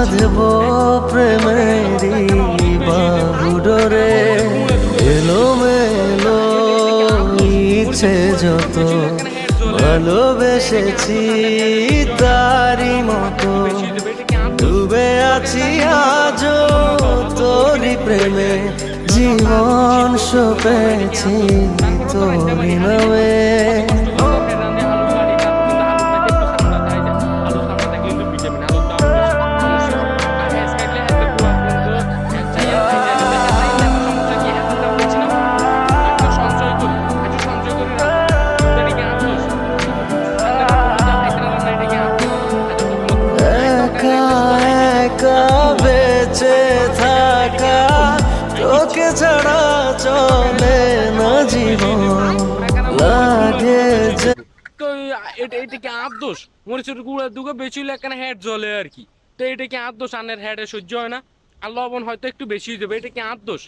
বাঁধব প্রেমেরই বাহুডোরে, এলোমেলো ইচ্ছে যত ভালোবেসেছি তারই মতো ডুবে আছি আজও তোরই প্রেমে, জীবন সপেছি তোরই নামে। বেঁচে থাকা তোকে ছাড়া চলে না জীবন, লাগে যে তো এটা কি আর দোষ? মরিচের গুঁড়া দুটো বেশি হলে একখানে হেড জ্বলে আর কি। তো এটা কি আর দোষ? আনের হেডে সহ্য হয় না, আর লবণ হয়তো একটু বেশি দেবে, এটা কি আর দোষ?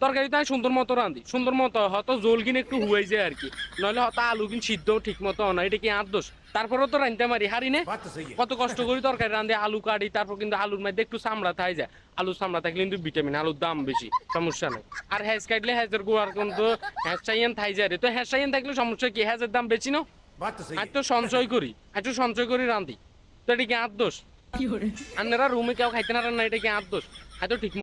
তরকারিতে আমি সুন্দর মতো রাঁধি, সুন্দর মতো হয়তো জোল কিনে একটু হুয়ে যায় আর কি, নইলে হয়তো আলু কিন সিদ্ধ ঠিক মতো হয় না, এটা কি আর দোষ? তারপরেও তো রাঁধতে মারি হারি নে, কত কষ্ট করি তরকারি রাঁধে, আলু কাটি, তারপর কিন্তু আলুর মধ্যে একটু চামড়া থাই যায়, আলুর চামড়া থাকলে কিন্তু ভিটামিন, আলুর দাম বেশি, সমস্যা নাই। আর হ্যাজ কাটলে হ্যাজের গুঁড়ার কিন্তু হ্যাজ চাইয়েন থাই যায় রে, তো হ্যাজ চাইয়েন থাকলে সমস্যা কি? হ্যাজের দাম বেশি না, আজ তো সঞ্চয় করি, আজ তো সঞ্চয় করি রাঁধি, তো এটা কি আর দোষ? আপনারা রুমে কেউ খাইতে না রান্না, এটা কি আর দোষ? হয়তো ঠিক